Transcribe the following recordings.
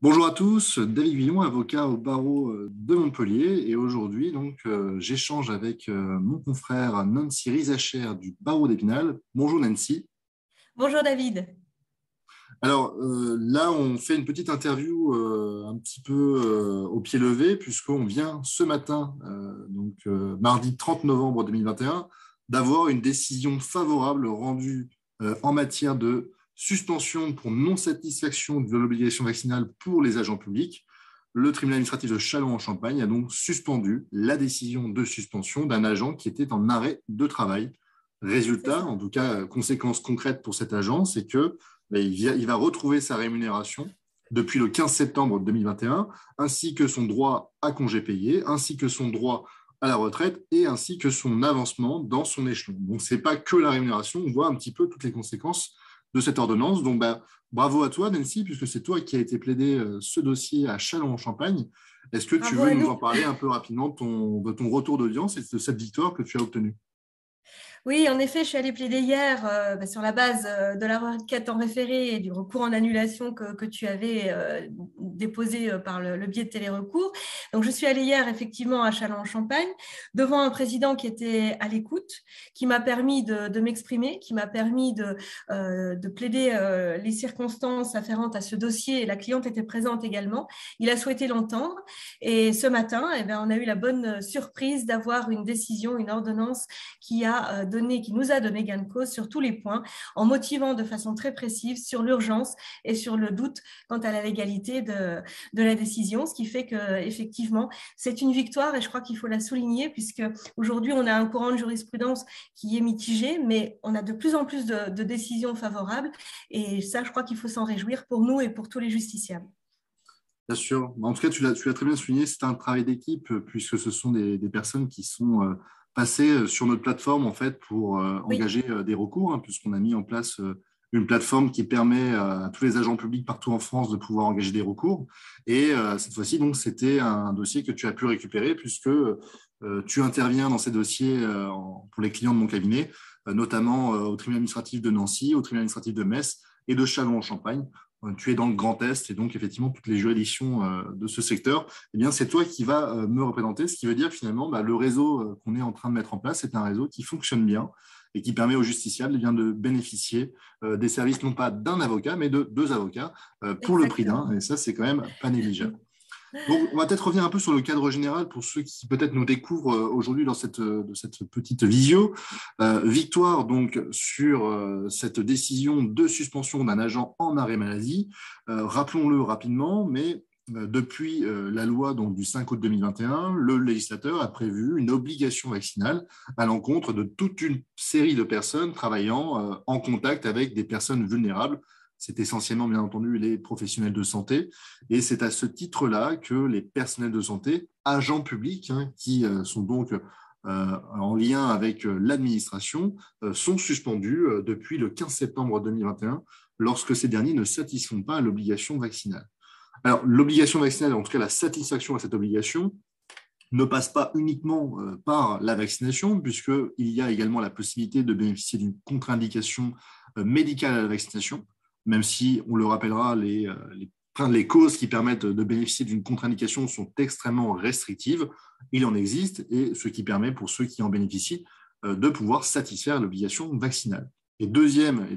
Bonjour à tous, David Guillon, avocat au barreau de Montpellier. Et aujourd'hui, j'échange avec mon confrère Nancy Rizacher du barreau d'Épinal. Bonjour Nancy. Bonjour David. Là, on fait une petite interview un petit peu au pied levé, puisqu'on vient ce matin, mardi 30 novembre 2021, d'avoir une décision favorable rendue en matière de suspension pour non-satisfaction de l'obligation vaccinale pour les agents publics. Le tribunal administratif de Châlons-en-Champagne a donc suspendu la décision de suspension d'un agent qui était en arrêt de travail. C'est Résultat, ça. en tout cas, conséquence concrète pour cet agent, c'est que il va retrouver sa rémunération depuis le 15 septembre 2021, ainsi que son droit à congé payé, ainsi que son droit à la retraite et ainsi que son avancement dans son échelon. Donc, ce n'est pas que la rémunération, on voit un petit peu toutes les conséquences de cette ordonnance. Donc, bravo à toi, Nancy, puisque c'est toi qui as été plaidé ce dossier à Châlons-en-Champagne. Est-ce que tu Bravo veux à nous nous. en parler un peu rapidement de ton retour d'audience et de cette victoire que tu as obtenue? Oui, en effet, je suis allée plaider hier sur la base de la requête en référé et du recours en annulation que tu avais déposé par le biais de télérecours. Donc, je suis allée hier effectivement à Châlons-en-Champagne devant un président qui était à l'écoute, qui m'a permis de m'exprimer, qui m'a permis de plaider les circonstances afférentes à ce dossier. Et la cliente était présente également. Il a souhaité l'entendre. Et ce matin, on a eu la bonne surprise d'avoir une décision, une ordonnance qui nous a donné gain de cause sur tous les points, en motivant de façon très précise sur l'urgence et sur le doute quant à la légalité de la décision, ce qui fait que effectivement c'est une victoire et je crois qu'il faut la souligner puisque aujourd'hui on a un courant de jurisprudence qui est mitigé, mais on a de plus en plus de décisions favorables et ça je crois qu'il faut s'en réjouir pour nous et pour tous les justiciables. Bien sûr. En tout cas, tu l'as très bien souligné, c'est un travail d'équipe puisque ce sont des personnes qui sont passées sur notre plateforme en fait pour Oui, engager des recours, hein, puisqu'on a mis en place une plateforme qui permet à tous les agents publics partout en France de pouvoir engager des recours. Et cette fois-ci, donc, c'était un dossier que tu as pu récupérer puisque tu interviens dans ces dossiers pour les clients de mon cabinet, notamment au tribunal administratif de Nancy, au tribunal administratif de Metz et de Châlons-en-Champagne. Tu es dans le Grand Est et donc effectivement toutes les juridictions de ce secteur, eh bien c'est toi qui vas me représenter, ce qui veut dire finalement le réseau qu'on est en train de mettre en place, c'est un réseau qui fonctionne bien et qui permet aux justiciables de bénéficier des services non pas d'un avocat mais de deux avocats pour le prix d'un, exactement. et ça c'est quand même pas négligeable. Donc, on va peut-être revenir un peu sur le cadre général pour ceux qui peut-être nous découvrent aujourd'hui de cette petite visio. Victoire donc sur cette décision de suspension d'un agent en arrêt maladie. Rappelons-le rapidement, mais depuis la loi donc, du 5 août 2021, le législateur a prévu une obligation vaccinale à l'encontre de toute une série de personnes travaillant en contact avec des personnes vulnérables. C'est essentiellement, bien entendu, les professionnels de santé. Et c'est à ce titre-là que les personnels de santé, agents publics, hein, qui sont donc en lien avec l'administration, sont suspendus depuis le 15 septembre 2021 lorsque ces derniers ne satisfont pas à l'obligation vaccinale. Alors, l'obligation vaccinale, en tout cas la satisfaction à cette obligation, ne passe pas uniquement par la vaccination, puisqu'il y a également la possibilité de bénéficier d'une contre-indication médicale à la vaccination, même si, on le rappellera, les causes qui permettent de bénéficier d'une contre-indication sont extrêmement restrictives. Il en existe, et ce qui permet pour ceux qui en bénéficient de pouvoir satisfaire l'obligation vaccinale. Et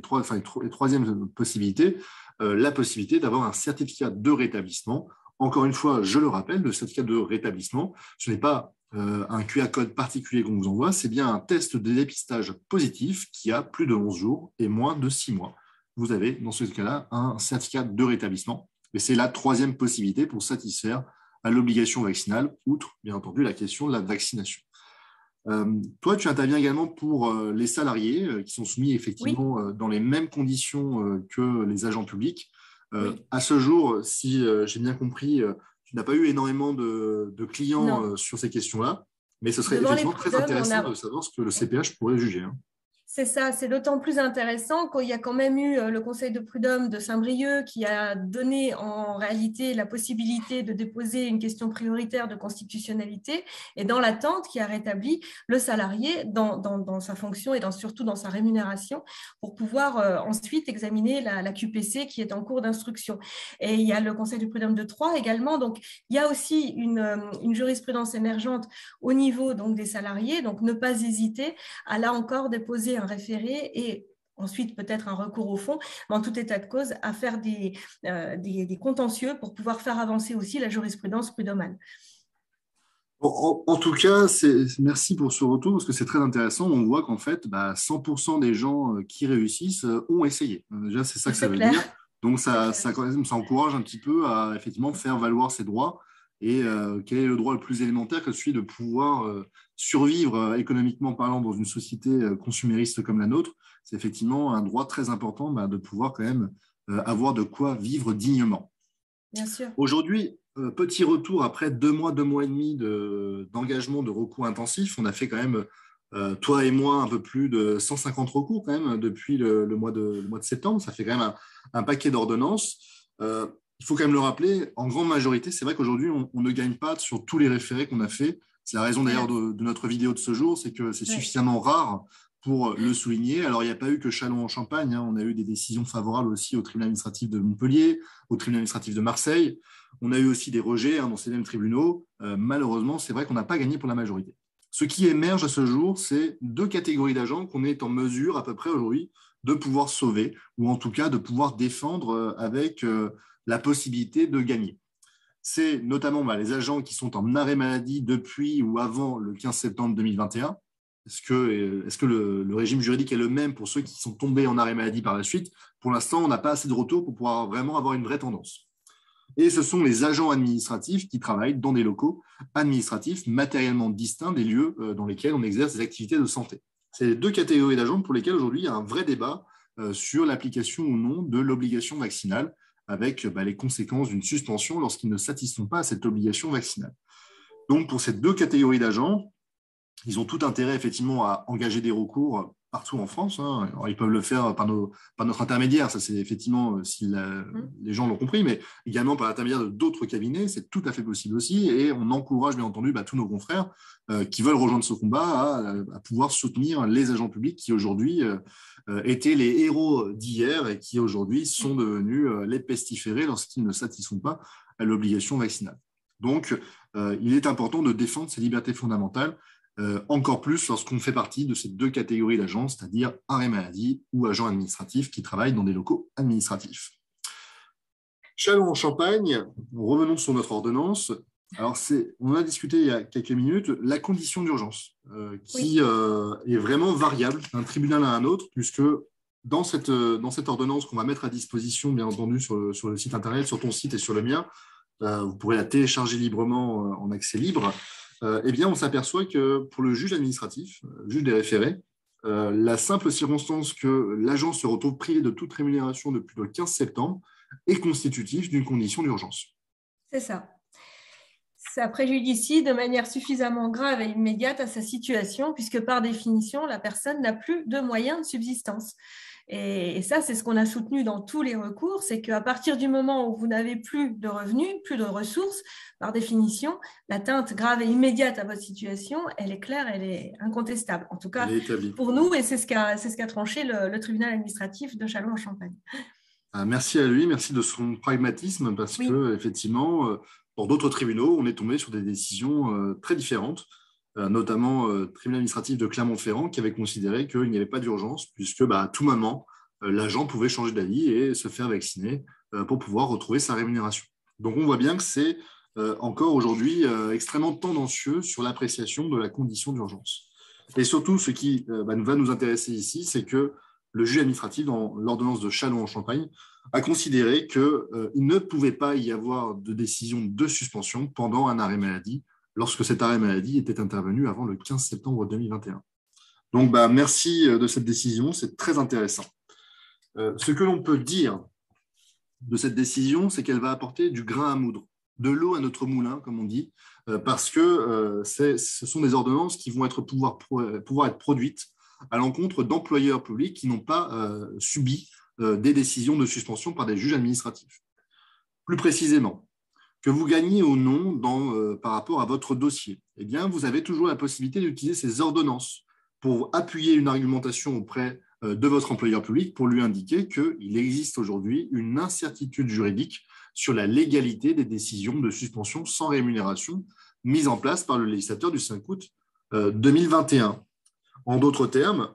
troisième possibilité, la possibilité d'avoir un certificat de rétablissement. Encore une fois, je le rappelle, le certificat de rétablissement, ce n'est pas un QR code particulier qu'on vous envoie, c'est bien un test de dépistage positif qui a plus de 11 jours et moins de 6 mois. Vous avez, dans ce cas-là, un certificat de rétablissement. Et c'est la troisième possibilité pour satisfaire à l'obligation vaccinale, outre, bien entendu, la question de la vaccination. Toi, tu interviens également pour les salariés qui sont soumis Oui, effectivement dans les mêmes conditions que les agents publics. oui. À ce jour, si j'ai bien compris, tu n'as pas eu énormément de clients Non. sur ces questions-là, mais ce serait Devant les effectivement très prud'hommes, on intéressant de a savoir ce que le CPH pourrait juger, hein. C'est ça, c'est d'autant plus intéressant qu'il y a quand même eu le Conseil de prud'homme de Saint-Brieuc qui a donné en réalité la possibilité de déposer une question prioritaire de constitutionnalité et dans l'attente qui a rétabli le salarié dans sa fonction et surtout dans sa rémunération pour pouvoir ensuite examiner la QPC qui est en cours d'instruction. Et il y a le Conseil de prud'homme de Troyes également, donc il y a aussi une jurisprudence émergente au niveau donc, des salariés, donc ne pas hésiter à là encore déposer un référé et ensuite peut-être un recours au fond, mais en tout état de cause, à faire des contentieux pour pouvoir faire avancer aussi la jurisprudence prud'homale. En tout cas, merci pour ce retour parce que c'est très intéressant. On voit qu'en fait, 100% des gens qui réussissent ont essayé. Déjà, c'est ça que ça veut dire. Donc, ça encourage un petit peu à effectivement faire valoir ses droits. Et quel est le droit le plus élémentaire que celui de pouvoir survivre économiquement parlant dans une société consumériste comme la nôtre? C'est effectivement un droit très important de pouvoir quand même avoir de quoi vivre dignement. Bien sûr. Aujourd'hui, petit retour après 2 mois et demi d'engagement de recours intensif. On a fait quand même, toi et moi, un peu plus de 150 recours quand même depuis le mois de septembre. Ça fait quand même un paquet d'ordonnances. Il faut quand même le rappeler, en grande majorité, c'est vrai qu'aujourd'hui, on ne gagne pas sur tous les référés qu'on a fait. C'est la raison d'ailleurs de notre vidéo de ce jour, c'est que c'est suffisamment rare pour le souligner. Alors, il n'y a pas eu que Châlons-en-Champagne, on a eu des décisions favorables aussi au tribunal administratif de Montpellier, au tribunal administratif de Marseille. On a eu aussi des rejets dans ces mêmes tribunaux. Malheureusement, c'est vrai qu'on n'a pas gagné pour la majorité. Ce qui émerge à ce jour, c'est 2 catégories d'agents qu'on est en mesure à peu près aujourd'hui de pouvoir sauver, ou en tout cas de pouvoir défendre avec la possibilité de gagner. C'est notamment les agents qui sont en arrêt maladie depuis ou avant le 15 septembre 2021. Est-ce que le régime juridique est le même pour ceux qui sont tombés en arrêt maladie par la suite? Pour l'instant, on n'a pas assez de retour pour pouvoir vraiment avoir une vraie tendance. Et ce sont les agents administratifs qui travaillent dans des locaux administratifs matériellement distincts des lieux dans lesquels on exerce des activités de santé. C'est les 2 catégories d'agents pour lesquelles aujourd'hui il y a un vrai débat sur l'application ou non de l'obligation vaccinale avec les conséquences d'une suspension lorsqu'ils ne satisfont pas à cette obligation vaccinale. Donc, pour ces 2 catégories d'agents, ils ont tout intérêt effectivement à engager des recours partout en France. Alors, ils peuvent le faire par notre intermédiaire, ça c'est effectivement si les gens l'ont compris, mais également par l'intermédiaire d'autres cabinets, c'est tout à fait possible aussi. Et on encourage bien entendu tous nos confrères qui veulent rejoindre ce combat à pouvoir soutenir les agents publics qui aujourd'hui étaient les héros d'hier et qui aujourd'hui sont devenus les pestiférés lorsqu'ils ne satisfont pas à l'obligation vaccinale. Donc, il est important de défendre ces libertés fondamentales. Encore plus lorsqu'on fait partie de ces 2 catégories d'agents, c'est-à-dire arrêt maladie ou agents administratifs qui travaillent dans des locaux administratifs. Châlons-en-Champagne, revenons sur notre ordonnance. Alors, on a discuté il y a quelques minutes, la condition d'urgence, qui est vraiment variable d'un tribunal à un autre, puisque dans cette ordonnance qu'on va mettre à disposition, bien entendu, sur le site internet, sur ton site et sur le mien, vous pourrez la télécharger librement en accès libre. On s'aperçoit que pour le juge administratif, juge des référés, la simple circonstance que l'agent se retrouve privé de toute rémunération depuis le 15 septembre est constitutif d'une condition d'urgence. C'est ça. Ça préjudicie de manière suffisamment grave et immédiate à sa situation, puisque par définition, la personne n'a plus de moyens de subsistance. Et ça, c'est ce qu'on a soutenu dans tous les recours, c'est qu'à partir du moment où vous n'avez plus de revenus, plus de ressources, par définition, l'atteinte grave et immédiate à votre situation, elle est claire, elle est incontestable. En tout cas, pour nous, et c'est ce qu'a tranché le tribunal administratif de Châlons-en-Champagne. Merci à lui, merci de son pragmatisme, parce que effectivement, dans d'autres tribunaux, on est tombé sur des décisions très différentes, notamment le tribunal administratif de Clermont-Ferrand qui avait considéré qu'il n'y avait pas d'urgence puisque à tout moment, l'agent pouvait changer d'avis et se faire vacciner pour pouvoir retrouver sa rémunération. Donc on voit bien que c'est encore aujourd'hui extrêmement tendancieux sur l'appréciation de la condition d'urgence. Et surtout, ce qui va nous intéresser ici, c'est que le juge administratif, dans l'ordonnance de Châlons-en-Champagne, a considéré qu'il ne pouvait pas y avoir de décision de suspension pendant un arrêt maladie lorsque cet arrêt maladie était intervenu avant le 15 septembre 2021. Donc, merci de cette décision, c'est très intéressant. Ce que l'on peut dire de cette décision, c'est qu'elle va apporter du grain à moudre, de l'eau à notre moulin, comme on dit, parce que ce sont des ordonnances qui vont pouvoir être produites à l'encontre d'employeurs publics qui n'ont pas subi des décisions de suspension par des juges administratifs. Plus précisément, que vous gagnez ou non par rapport à votre dossier, eh bien, vous avez toujours la possibilité d'utiliser ces ordonnances pour appuyer une argumentation auprès de votre employeur public pour lui indiquer qu'il existe aujourd'hui une incertitude juridique sur la légalité des décisions de suspension sans rémunération mises en place par le législateur du 5 août 2021. En d'autres termes,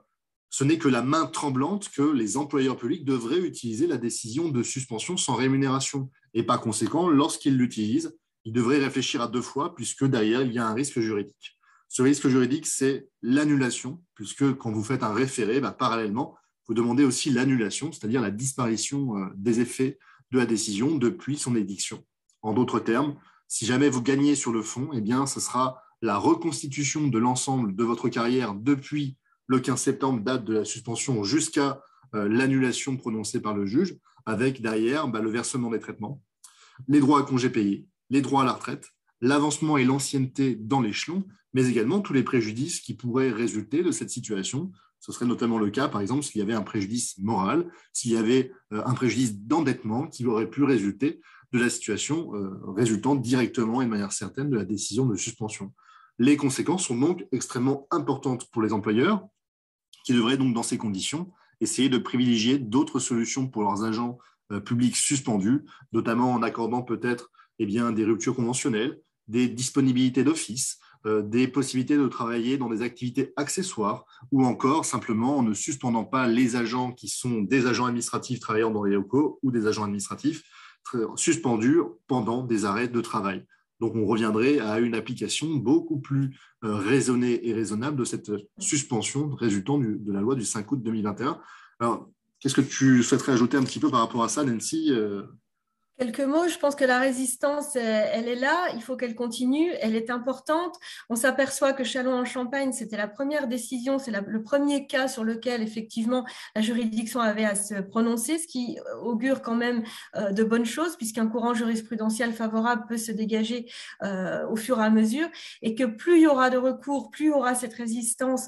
ce n'est que la main tremblante que les employeurs publics devraient utiliser la décision de suspension sans rémunération. Et par conséquent, lorsqu'ils l'utilisent, ils devraient réfléchir à 2 fois puisque derrière, il y a un risque juridique. Ce risque juridique, c'est l'annulation, puisque quand vous faites un référé, parallèlement, vous demandez aussi l'annulation, c'est-à-dire la disparition des effets de la décision depuis son édiction. En d'autres termes, si jamais vous gagnez sur le fond, eh bien, ce sera la reconstitution de l'ensemble de votre carrière depuis le 15 septembre, date de la suspension, jusqu'à l'annulation prononcée par le juge, avec derrière le versement des traitements, les droits à congés payés, les droits à la retraite, l'avancement et l'ancienneté dans l'échelon, mais également tous les préjudices qui pourraient résulter de cette situation. Ce serait notamment le cas, par exemple, s'il y avait un préjudice moral, s'il y avait un préjudice d'endettement qui aurait pu résulter de la situation résultant directement et de manière certaine de la décision de suspension. Les conséquences sont donc extrêmement importantes pour les employeurs qui devraient donc, dans ces conditions, essayer de privilégier d'autres solutions pour leurs agents publics suspendus, notamment en accordant peut-être des ruptures conventionnelles, des disponibilités d'office, des possibilités de travailler dans des activités accessoires ou encore simplement en ne suspendant pas les agents qui sont des agents administratifs travaillant dans les locaux ou des agents administratifs suspendus pendant des arrêts de travail. Donc, on reviendrait à une application beaucoup plus raisonnée et raisonnable de cette suspension résultant de la loi du 5 août 2021. Alors, qu'est-ce que tu souhaiterais ajouter un petit peu par rapport à ça, Nancy ? Quelques mots, je pense que la résistance, elle est là, il faut qu'elle continue, elle est importante. On s'aperçoit que Châlons-en-Champagne, c'était la première décision, c'est le premier cas sur lequel effectivement la juridiction avait à se prononcer, ce qui augure quand même de bonnes choses, puisqu'un courant jurisprudentiel favorable peut se dégager au fur et à mesure, et que plus il y aura de recours, plus il y aura cette résistance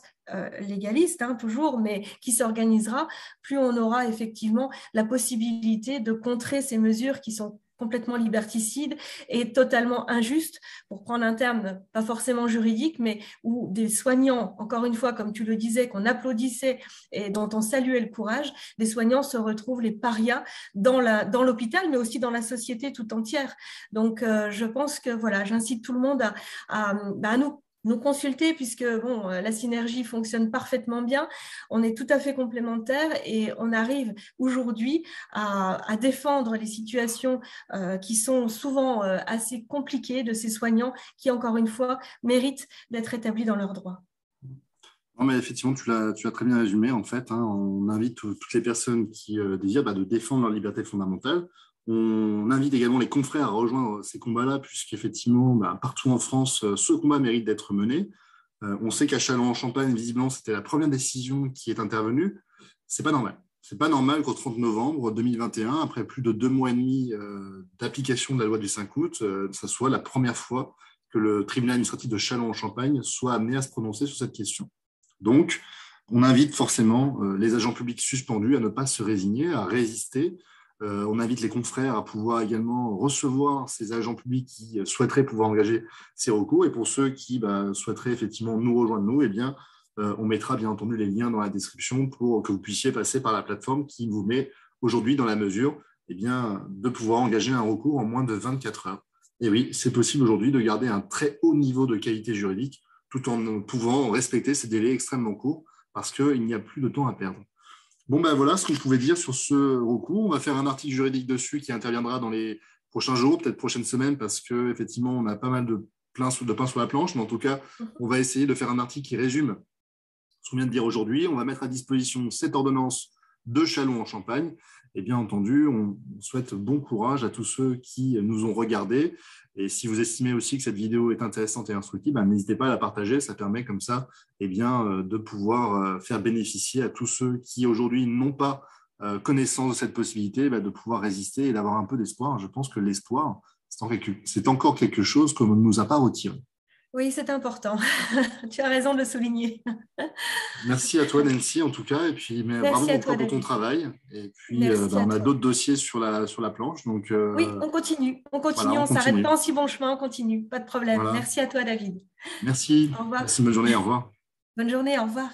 légaliste, toujours, mais qui s'organisera, plus on aura effectivement la possibilité de contrer ces mesures qui sont complètement liberticides et totalement injustes, pour prendre un terme pas forcément juridique, mais où des soignants, encore une fois, comme tu le disais, qu'on applaudissait et dont on saluait le courage, des soignants se retrouvent les parias dans l'hôpital, mais aussi dans la société tout entière. Donc, je pense que, voilà, j'incite tout le monde à nous consulter, puisque la synergie fonctionne parfaitement bien, on est tout à fait complémentaires et on arrive aujourd'hui à défendre les situations qui sont souvent assez compliquées de ces soignants qui, encore une fois, méritent d'être établis dans leurs droits. Non, mais effectivement, tu l'as très bien résumé. En fait, on invite toutes les personnes qui désirent de défendre leur liberté fondamentale. On invite également les confrères à rejoindre ces combats-là, puisqu'effectivement, partout en France, ce combat mérite d'être mené. On sait qu'à Châlons-en-Champagne, visiblement, c'était la première décision qui est intervenue. C'est pas normal. C'est pas normal qu'au 30 novembre 2021, après plus de 2 mois et demi d'application de la loi du 5 août, ça soit la première fois que le tribunal administratif de Châlons-en-Champagne soit amené à se prononcer sur cette question. Donc, on invite forcément les agents publics suspendus à ne pas se résigner, à résister. On invite les confrères à pouvoir également recevoir ces agents publics qui souhaiteraient pouvoir engager ces recours. Et pour ceux qui souhaiteraient effectivement nous rejoindre, on mettra bien entendu les liens dans la description pour que vous puissiez passer par la plateforme qui vous met aujourd'hui dans la mesure de pouvoir engager un recours en moins de 24 heures. Et oui, c'est possible aujourd'hui de garder un très haut niveau de qualité juridique tout en pouvant respecter ces délais extrêmement courts parce qu'il n'y a plus de temps à perdre. Voilà ce qu'on pouvait dire sur ce recours. On va faire un article juridique dessus qui interviendra dans les prochains jours, peut-être prochaines semaines, parce qu'effectivement, on a pas mal de pain sur la planche. Mais en tout cas, on va essayer de faire un article qui résume ce qu'on vient de dire aujourd'hui. On va mettre à disposition cette ordonnance de Châlons-en-Champagne. Et bien entendu, on souhaite bon courage à tous ceux qui nous ont regardés. Et si vous estimez aussi que cette vidéo est intéressante et instructive, n'hésitez pas à la partager. Ça permet comme ça de pouvoir faire bénéficier à tous ceux qui aujourd'hui n'ont pas connaissance de cette possibilité, de pouvoir résister et d'avoir un peu d'espoir. Je pense que l'espoir, c'est encore quelque chose qu'on ne nous a pas retiré. Oui, c'est important. Tu as raison de le souligner. Merci à toi, Nancy, en tout cas, et puis mais bravo Merci à toi, encore pour ton David. travail. Et puis, Merci on à a toi. d'autres dossiers sur la planche, donc Oui, on continue. On voilà, continue. on On ne s'arrête continue. pas en si bon chemin. On continue. Pas de problème. Voilà. Merci à toi, David. Merci. Au revoir. Merci, bonne journée, au revoir. Bonne journée. Au revoir.